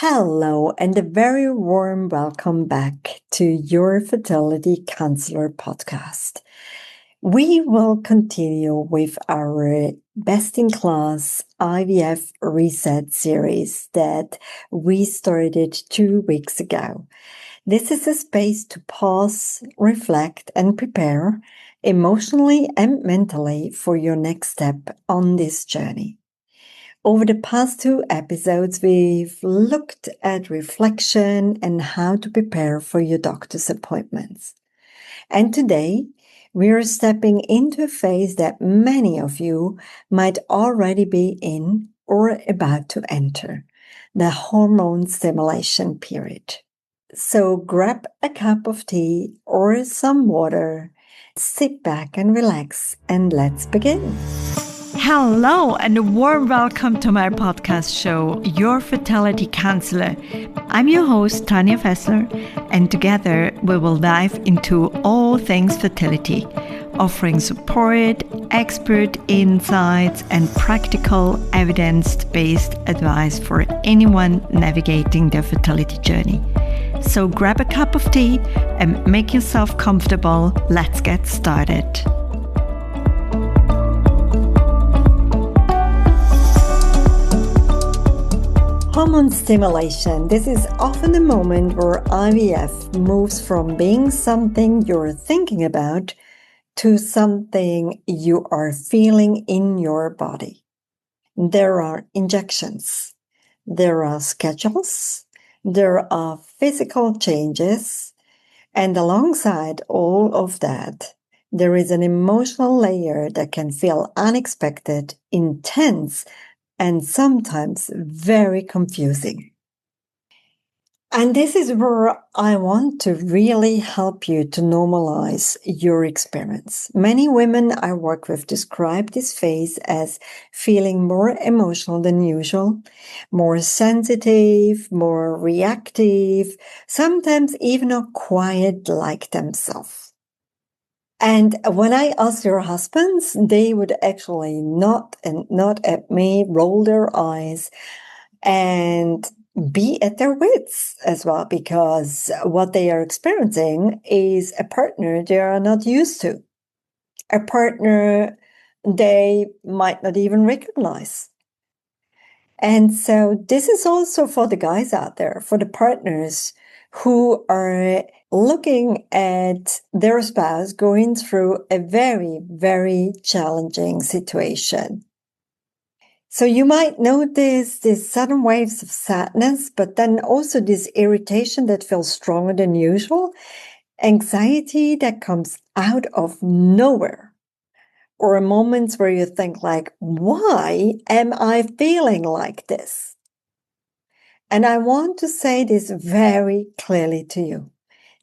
Hello, and a very warm welcome back to your Fertility Counselor podcast. We will continue with our best in class IVF reset series that we started 2 weeks ago. This is a space to pause, reflect, and prepare emotionally and mentally for your next step on this journey. Over the past 2 episodes, we've looked at reflection and how to prepare for your doctor's appointments. And today, we are stepping into a phase that many of you might already be in or about to enter, the hormone stimulation period. So grab a cup of tea or some water, sit back and relax, and let's begin. Hello, and a warm welcome to my podcast show, Your Fertility Counselor. I'm your host, Tanya Fessler, and together we will dive into all things fertility, offering support, expert insights, and practical, evidence-based advice for anyone navigating their fertility journey. So grab a cup of tea and make yourself comfortable. Let's get started. Hormone stimulation. This is often the moment where IVF moves from being something you're thinking about to something you are feeling in your body. There are injections, there are schedules, there are physical changes, and alongside all of that, there is an emotional layer that can feel unexpected, intense, and sometimes very confusing. And this is where I want to really help you to normalize your experience. Many women I work with describe this phase as feeling more emotional than usual, more sensitive, more reactive, sometimes even not quiet like themselves. And when I asked your husbands, they would actually nod at me, roll their eyes, and be at their wits as well, because what they are experiencing is a partner they are not used to, a partner they might not even recognize. And so this is also for the guys out there, for the partners who are looking at their spouse going through a very, very challenging situation. So you might notice these sudden waves of sadness, but then also this irritation that feels stronger than usual, anxiety that comes out of nowhere, or moments where you think like, why am I feeling like this? And I want to say this very clearly to you.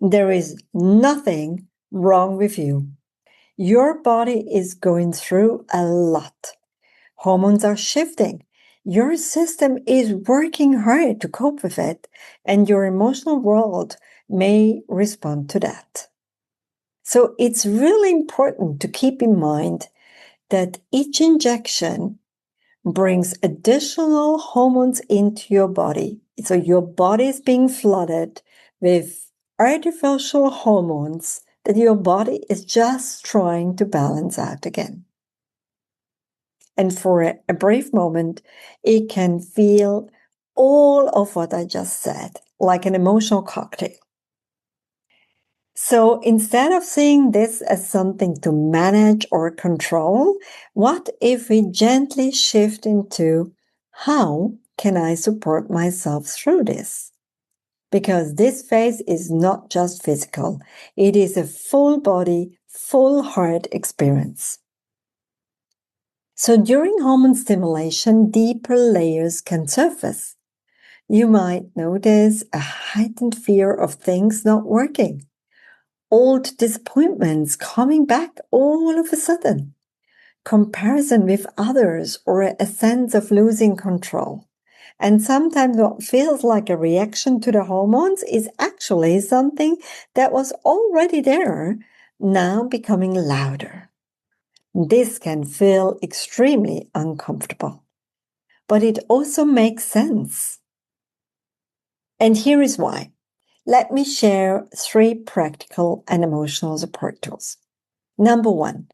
There is nothing wrong with you. Your body is going through a lot. Hormones are shifting. Your system is working hard to cope with it, and your emotional world may respond to that. So it's really important to keep in mind that each injection brings additional hormones into your body. So your body is being flooded with artificial hormones that your body is just trying to balance out again. And for a brief moment, it can feel all of what I just said, like an emotional cocktail. So instead of seeing this as something to manage or control, what if we gently shift into how can I support myself through this? Because this phase is not just physical, it is a full body, full heart experience. So during hormone stimulation, deeper layers can surface. You might notice a heightened fear of things not working, old disappointments coming back all of a sudden, comparison with others, or a sense of losing control. And sometimes what feels like a reaction to the hormones is actually something that was already there, now becoming louder. This can feel extremely uncomfortable, but it also makes sense. And here is why. Let me share 3 practical and emotional support tools. Number 1,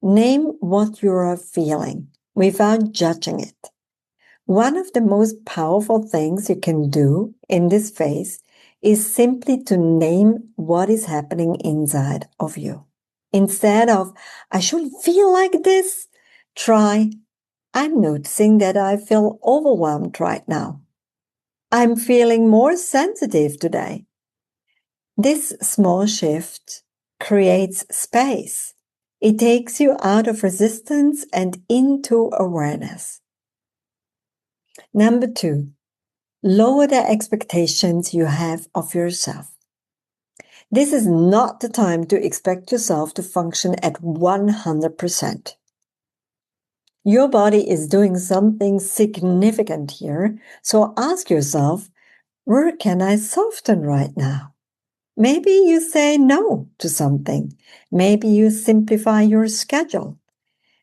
name what you are feeling without judging it. One of the most powerful things you can do in this phase is simply to name what is happening inside of you. Instead of, I shouldn't feel like this, try, I'm noticing that I feel overwhelmed right now. I'm feeling more sensitive today. This small shift creates space. It takes you out of resistance and into awareness. Number 2, lower the expectations you have of yourself. This is not the time to expect yourself to function at 100%. Your body is doing something significant here, so ask yourself, where can I soften right now? Maybe you say no to something. Maybe you simplify your schedule.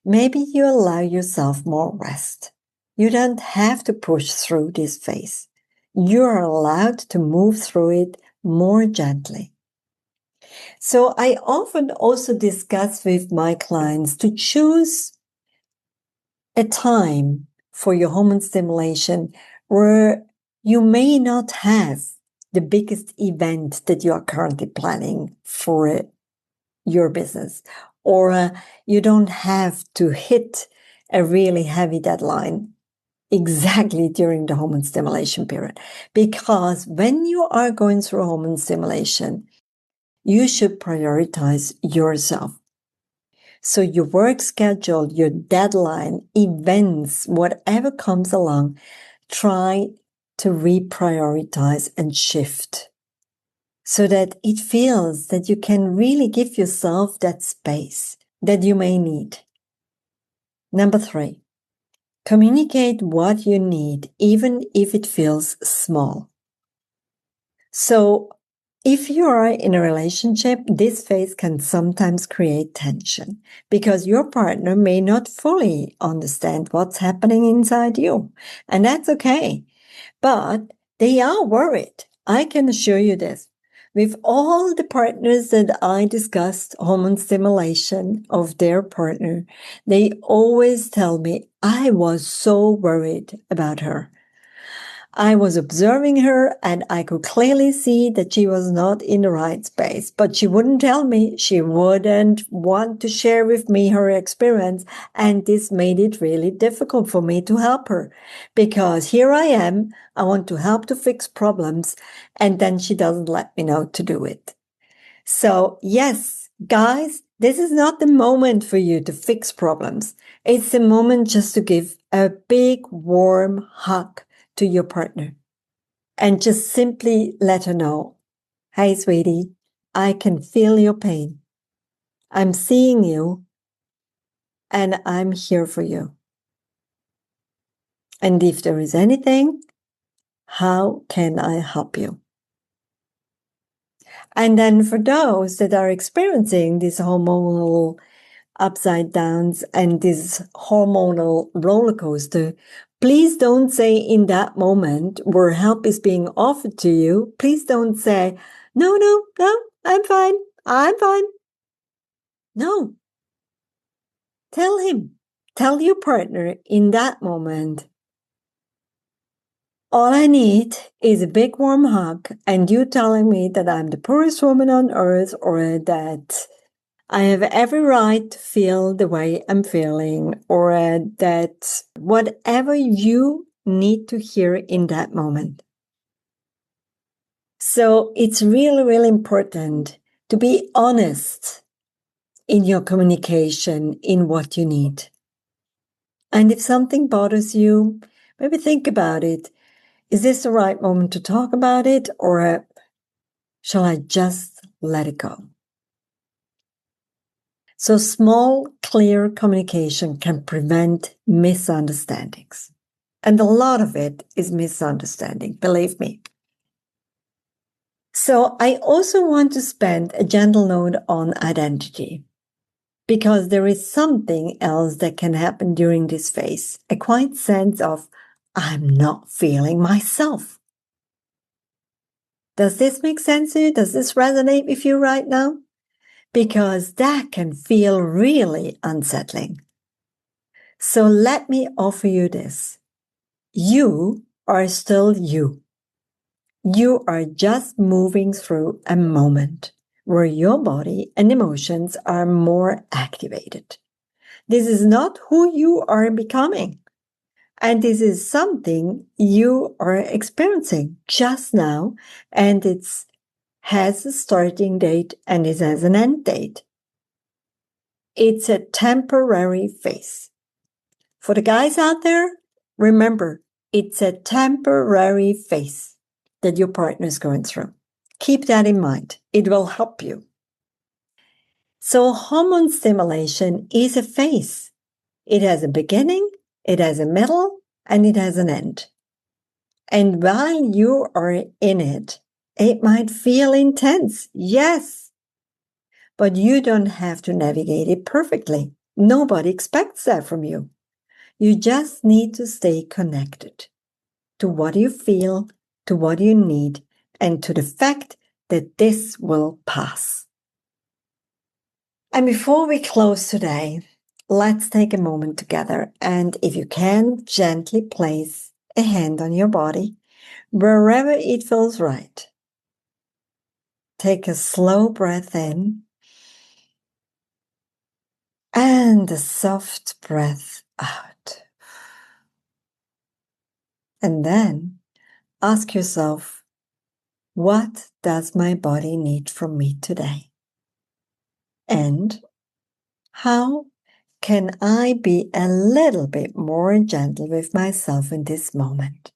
Maybe you allow yourself more rest. You don't have to push through this phase. You are allowed to move through it more gently. So I often also discuss with my clients to choose a time for your hormone stimulation where you may not have the biggest event that you are currently planning for your business, or you don't have to hit a really heavy deadline exactly during the hormone stimulation period. Because when you are going through hormone stimulation, you should prioritize yourself. So your work schedule, your deadline, events, whatever comes along, try to reprioritize and shift so that it feels that you can really give yourself that space that you may need. Number 3, communicate what you need, even if it feels small. So if you are in a relationship, this phase can sometimes create tension because your partner may not fully understand what's happening inside you. And that's okay. But they are worried. I can assure you this. With all the partners that I discussed hormone stimulation of their partner, they always tell me, I was so worried about her. I was observing her and I could clearly see that she was not in the right space, but she wouldn't tell me. She wouldn't want to share with me her experience. And this made it really difficult for me to help her because here I am. I want to help to fix problems. And then she doesn't let me know to do it. So yes, guys, this is not the moment for you to fix problems. It's the moment just to give a big warm hug to your partner and just simply let her know, hey, sweetie, I can feel your pain. I'm seeing you and I'm here for you. And if there is anything, how can I help you? And then for those that are experiencing this hormonal upside downs and this hormonal roller coaster, please don't say in that moment where help is being offered to you, please don't say, no, I'm fine. No. Tell him, tell your partner in that moment, all I need is a big warm hug and you telling me that I'm the poorest woman on earth or that I have every right to feel the way I'm feeling, or that whatever you need to hear in that moment. So it's really, really important to be honest in your communication, in what you need. And if something bothers you, maybe think about it. Is this the right moment to talk about it, or shall I just let it go? So small, clear communication can prevent misunderstandings. And a lot of it is misunderstanding, believe me. So I also want to spend a gentle note on identity, because there is something else that can happen during this phase, a quiet sense of, I'm not feeling myself. Does this make sense to you? Does this resonate with you right now? Because that can feel really unsettling. So let me offer you this. You are still you. You are just moving through a moment where your body and emotions are more activated. This is not who you are becoming. And this is something you are experiencing just now, and it has a starting date and it has an end date. It's a temporary phase. For the guys out there, remember, it's a temporary phase that your partner is going through. Keep that in mind. It will help you. So hormone stimulation is a phase. It has a beginning, it has a middle, and it has an end. And while you are in it, it might feel intense, yes. But you don't have to navigate it perfectly. Nobody expects that from you. You just need to stay connected to what you feel, to what you need, and to the fact that this will pass. And before we close today, let's take a moment together. And if you can, gently place a hand on your body, wherever it feels right. Take a slow breath in and a soft breath out. And then ask yourself, what does my body need from me today? And how can I be a little bit more gentle with myself in this moment?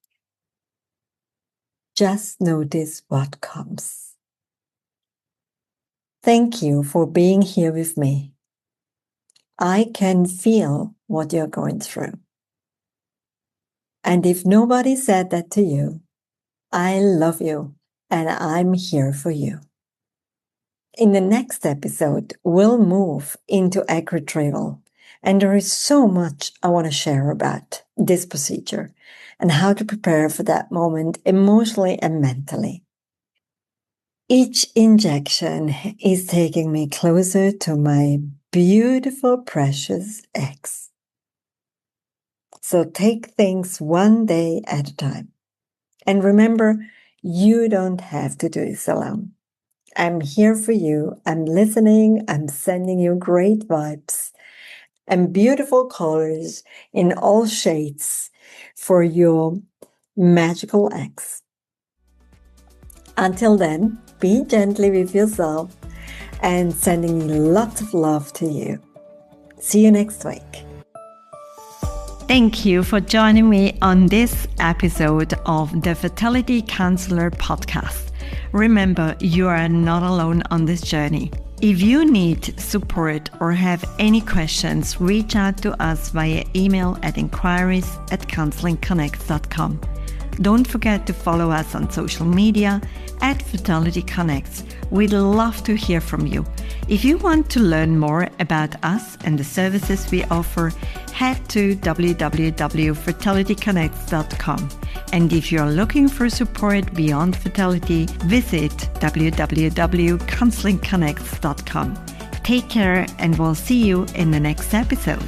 Just notice what comes. Thank you for being here with me. I can feel what you're going through. And if nobody said that to you, I love you and I'm here for you. In the next episode, we'll move into egg retrieval. And there is so much I want to share about this procedure and how to prepare for that moment emotionally and mentally. Each injection is taking me closer to my beautiful, precious eggs. So take things one day at a time. And remember, you don't have to do this alone. I'm here for you. I'm listening. I'm sending you great vibes and beautiful colors in all shades for your magical eggs. Until then, be gently with yourself and sending lots of love to you. See you next week. Thank you for joining me on this episode of the Fertility Counselor podcast. Remember, you are not alone on this journey. If you need support or have any questions, reach out to us via email at inquiries@counselingconnects.com. Don't forget to follow us on social media at Fertility Connects. We'd love to hear from you. If you want to learn more about us and the services we offer, head to www.fertilityconnects.com. And if you're looking for support beyond fertility, visit www.counselingconnects.com. Take care, and we'll see you in the next episode.